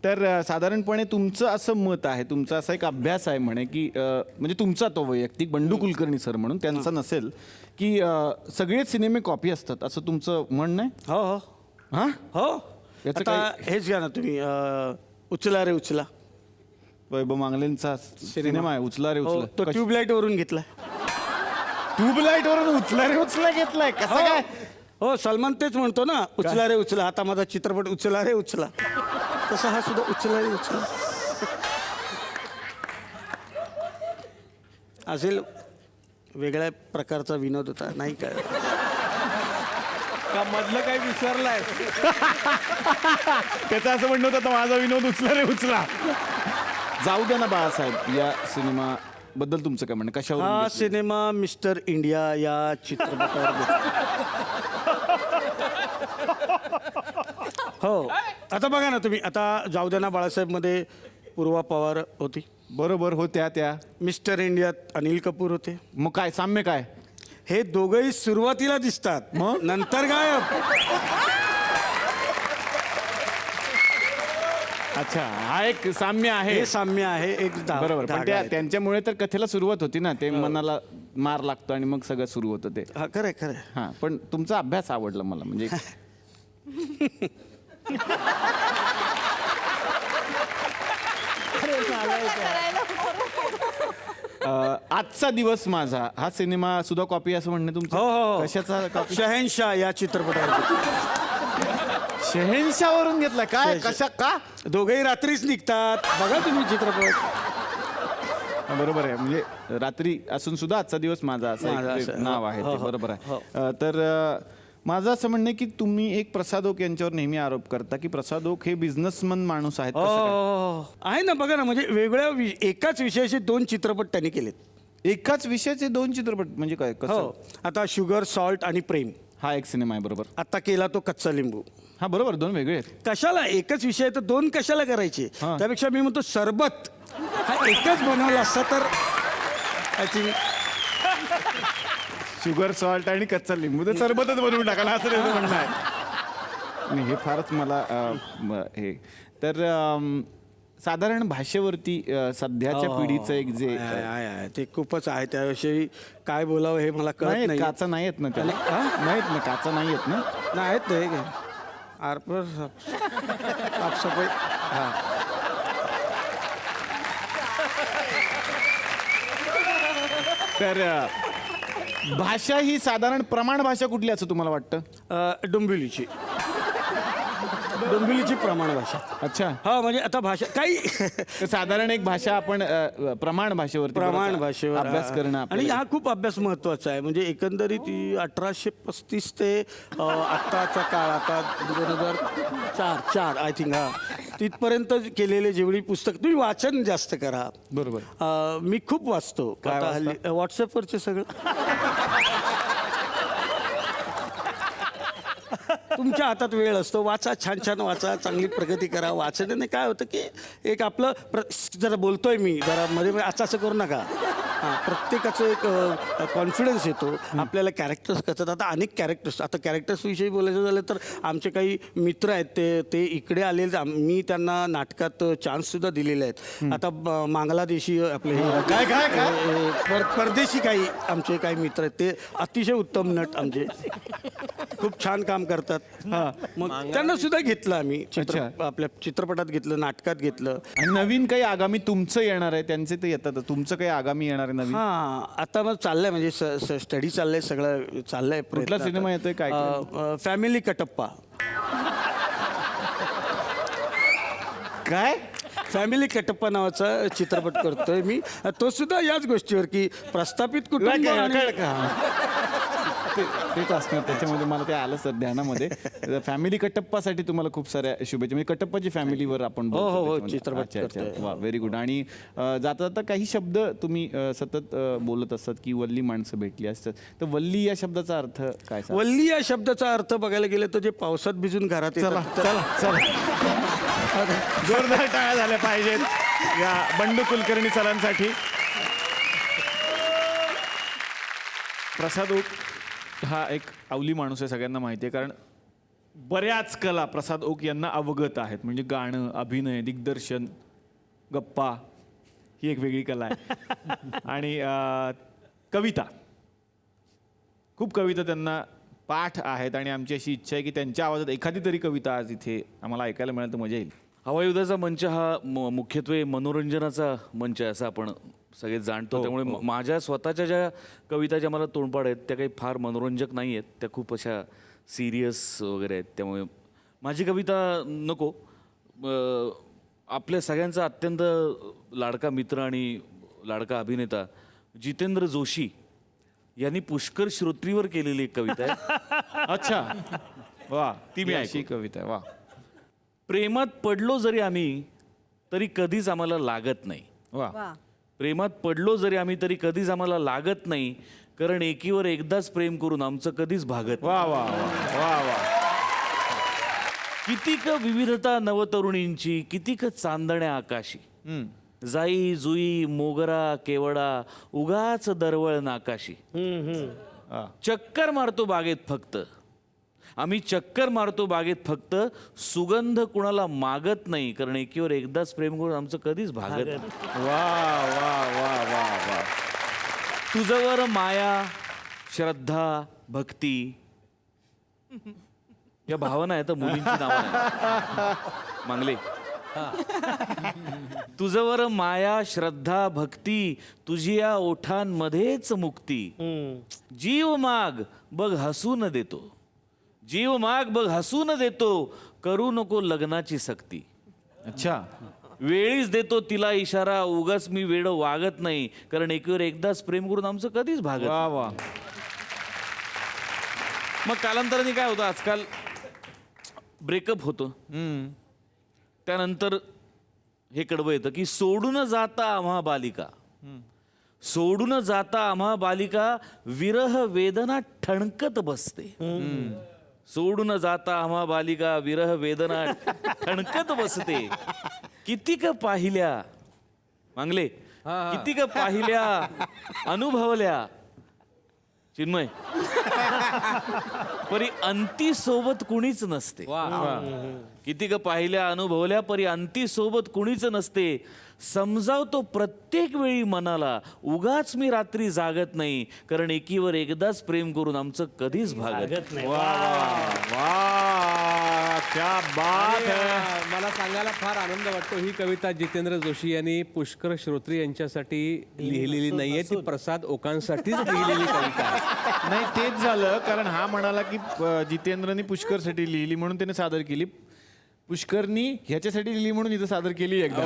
तर साधारणपणे तुमचं असं मत आहे, तुमचा असा एक अभ्यास आहे म्हणे की म्हणजे तुमचा तो वैयक्तिक बंडू कुलकर्णी सर म्हणून त्यांचा नसेल की सगळेच सिनेमे कॉपी असतात असं तुमचं म्हणणं आहे? हो हो हां हो. याचं आता हेच घ्या ना तुम्ही उचला रे उचला. वैभव मांगलेंचा सिनेमा आहे उचला रे हो, उचला. तो ट्यूबलाईट वरून घेतलाय. ट्यूबलाईट वरून उचला रे उचला घेतलाय कसं हो. काय? हो, सलमान तेच म्हणतो ना, उचला रे उचला. आता माझा चित्रपट उचला रे उचला, तसा हा सुद्धा उचला रे उचला असेल. वेगळ्या प्रकारचा विनोद होता, नाही काय का मधलं काही विसरलाय? त्याचं असं म्हणणं होतं माझा विनोद उचला रे उचला. जाऊ द्या ना बाळासाहेब या सिनेमा बद्दल तुमचं काय म्हणणं, कशावर हा सिनेमा मिस्टर इंडिया या चित्रपटावर हो. आता बघा ना तुम्ही, आता जाऊ द्या ना बाळासाहेब मध्ये पूर्वा पवार होती, बरोबर होत्या त्या. मिस्टर इंडियात अनिल कपूर होते. मग काय साम्य काय? हे दोघंही सुरुवातीला दिसतात, मग? नंतर गायब. अच्छा हा एक साम्य आहे. हे साम्य आहे एक बरोबर पण त्यांच्यामुळे तर कथेला सुरुवात होती ना, ते मनाला मार लागतो आणि मग सगळं सुरू होतं ते. हा खरंय खरंय. हा पण तुमचा अभ्यास आवडला मला म्हणजे आजचा दिवस माझा हा सिनेमा सुद्धा कॉपी असं म्हणणं हो तुमचं? हो. कशाचा कॉपी? शहनशाह या चित्रपटावर शहेनशाहवरून घेतलाय काय? कशा का? दोघेही रात्रीच निघतात, बघा तुम्ही चित्रपट. बरोबर आहे, म्हणजे रात्री असून सुद्धा आजचा दिवस माझा असं माझा एक असं. नाव आहे हो, ते. हो, बरोबर हो. आहे. तर माझं असं म्हणणं आहे की तुम्ही एक प्रसाद ओक यांच्यावर नेहमी आरोप करता की प्रसाद ओक हे बिझनेसमन माणूस आहेत. कसं काय? हो आहे ना, बघा ना, म्हणजे वेगळ्या एकाच विषयाचे 2 चित्रपट त्यांनी केलेत. एकाच विषयाचे 2 चित्रपट म्हणजे काय? कसं? हो, आता शुगर सॉल्ट आणि प्रेम हा एक सिनेमा आहे बरोबर. आता केला तो कच्चा लिंबू. हा बरोबर, 2 वेगळे आहेत. कशाला एकच विषय तर 2 कशाला करायचे? हा. त्यापेक्षा मी म्हणतो सरबत हा एकच बनवला असता तर आय थिंक शुगर सॉल्ट आणि कच्चा लिंबू तर सरबतच बनवून टाकायला असं त्याचं म्हणणं आहे. नाही, हे फारच मला हे तर साधारण भाषेवरती सध्याच्या पिढीचं एक जे आहे ते खूपच आहे. त्याविषयी काय बोलावं हे मला कळत नाही नाही. काचा नाही येत ना त्याला. हा? नाहीत ना काचा नाही येत ना. नाही आहेत ते काय आरपर साफसफाई. हा तर भाषा ही साधारण प्रमाण भाषा कुठली असं तुम्हाला वाटतं? डोंबिवलीची प्रमाण भाषा. अच्छा. हा म्हणजे आता भाषा काही तर साधारण एक भाषा आपण प्रमाण भाषेवर प्रमाण भाषेवर अभ्यास करणं आणि आपल्याला- हा खूप अभ्यास महत्वाचा आहे. म्हणजे एकंदरीत 1835 ते आत्ताचा काळ, आता 2004 आय थिंक, हा तिथपर्यंत केलेले जेवढी पुस्तक तुम्ही वाचन जास्त करा. बरोबर. मी खूप वाचतो. काय आता वाचता? हल्ली व्हॉट्सअपवरचे सगळं तुमच्या हातात वेळ असतो, वाचा, छान छान वाचा, चांगली प्रगती करा. वाचण्याने काय होतं की एक आपलं जरा बोलतोय मी जरा मध्ये असं करू नका. हां, प्रत्येकाचं एक कॉन्फिडन्स येतो. आपल्याला कॅरेक्टर्स कळतात. आता अनेक कॅरेक्टर्स, आता कॅरेक्टर्सविषयी बोलायचं झालं तर आमचे काही मित्र आहेत ते इकडे आलेले. मी त्यांना नाटकात चान्ससुद्धा दिलेले आहेत. आता बांगलादेशी आपले काय काय काय परदेशी काही आमचे काही मित्र आहेत, ते अतिशय उत्तम नट आमचे, खूप छान काम करतात. मग त्यांना सुद्धा घेतलं आम्ही आपल्या चित्रपटात घेतलं, नाटकात घेतलं. आणि नवीन काही आगामी तुमचं येणार आहे, त्यांचे ते येतात, तुमचं काही आगामी येणार आहे नवीन? हा आता मग चाललंय, म्हणजे स्टडी चाललंय, सगळं चाललंय. कुठला सिनेमा येतोय काय? फॅमिली कटप्पा. काय? फॅमिली कटप्पा नावाचा चित्रपट करतोय मी. तो सुद्धा याच गोष्टीवर की प्रस्थापित कुटुंब तेच असणार त्याच्यामध्ये. मला ते आलं सर ध्यानामध्ये. फॅमिली कटप्पासाठी तुम्हाला खूप साऱ्या शुभेच्छा. म्हणजे कटप्पाची फॅमिलीवर आपण चित्रपट. वा, व्हेरी गुड. आणि जाता जाता काही शब्द तुम्ही सतत बोलत असतात की वल्ली माणसं भेटली असतात, तर वल्ली या शब्दाचा अर्थ काय? वल्ली या शब्दाचा अर्थ बघायला गेलं तर जे पावसात भिजून घरात येतात. जोरदार टाळ्या झाल्या पाहिजेत या बंडू कुलकर्णी सरांसाठी. प्रसाद ओक हा एक अवली माणूस आहे, सगळ्यांना माहिती आहे. कारण बऱ्याच कला प्रसाद ओक यांना अवगत आहेत. म्हणजे गाणं, अभिनय, दिग्दर्शन, गप्पा ही एक वेगळी कला आहे. आणि कविता, खूप कविता त्यांना पाठ आहेत. आणि आमची अशी इच्छा आहे की त्यांच्या आवाजात एखादी तरी कविता आज इथे आम्हाला ऐकायला मिळाल तर मजा येईल. हवायुद्धाचा मंच हा मुख्यत्वे मनोरंजनाचा मंच आहे असं आपण सगळे जाणतो. त्यामुळे माझ्या स्वतःच्या ज्या कविता ज्या मला तोंडपाड आहेत त्या काही फार मनोरंजक नाही आहेत, त्या खूप अशा सिरियस वगैरे आहेत. त्यामुळे माझी कविता नको. आपल्या सगळ्यांचा अत्यंत लाडका मित्र आणि लाडका अभिनेता जितेंद्र जोशी यांनी पुष्कर श्रोत्रीवर केलेली एक कविता आहे. अच्छा, वा, ती मी अशी कविता आहे. वा. प्रेमात पडलो जरी आम्ही तरी कधीच आम्हाला लागत नाही. वा. प्रेमात पडलो जरी आम्ही तरी कधीच आम्हाला लागत नाही, कारण एकीवर एकदाच प्रेम करून आमचं कधीच भागत नाही. वा वा वा वा वा. कितीक विविधता नवतरुणींची, कितीक चांदण्या आकाशी, जाई जुई मोगरा केवडा उगाच दरवळ नाकाशी. चक्कर मारतो बागेत फक्त आम्ही, चक्कर मारतो बागेत फक्त, सुगंध कुणाला मागत नाही, कारण एकीवर एकदाच प्रेम करून आमचं कधीच भागत नाही. वा वा वा वा वा. तुझवर माया श्रद्धा भक्ती या भावना आहेत, मुलींची नावं नाही. मांगले. तुझवर माया श्रद्धा भक्ती, तुझी या ओठांमध्येच मुक्ती. जीव माग बघ हसून देतो, जीव माग बघ हसून देतो, करू नको लग्नाची सक्ती. अच्छा. वेळीच देतो तिला इशारा, उगाच मी वेड वागत नाही, कारण एकीवर एकदाच प्रेम करून आमचं कधीच भागत. वा वा. मग कालांतराने काय होतं, आजकाल ब्रेकअप होतं, त्यानंतर हे कडवं येतं की सोडून जाता आम्हा बालिका, सोडून जाता आम्हा बालिका, विरह वेदना ठणकत बसते. सोडून जाता आम्हा बालिका, विरह वेदना ठणकत बसते. कितीक पाहिल्या मांगले, कितीक पाहिल्या अनुभवल्या चिन्मय, परी अंती सोबत कुणीच नसते. कितीक पाहिल्या अनुभवल्या परी अंती सोबत कुणीच नसते. समजावतो प्रत्येक वेळी मनाला, उगाच मी रात्री जागत नाही, कारण एकीवर एकदाच प्रेम करून आमचं कधीच भागत नाही. वा वा वा. क्या बात है. मला सांगायला फार आनंद वाटतो, ही कविता जितेंद्र जोशी यांनी पुष्कर श्रोत्री यांच्यासाठी लिहिलेली नाहीये, ती प्रसाद ओकांसाठीच लिहिलेली कविता आहे. नाही, तेच झालं, कारण हा म्हणाला की जितेंद्रनी पुष्करसाठी लिहिली म्हणून त्याने सादर केली, पुष्करनी ह्याच्यासाठी लिहिली म्हणून इथं सादर केली एकदा.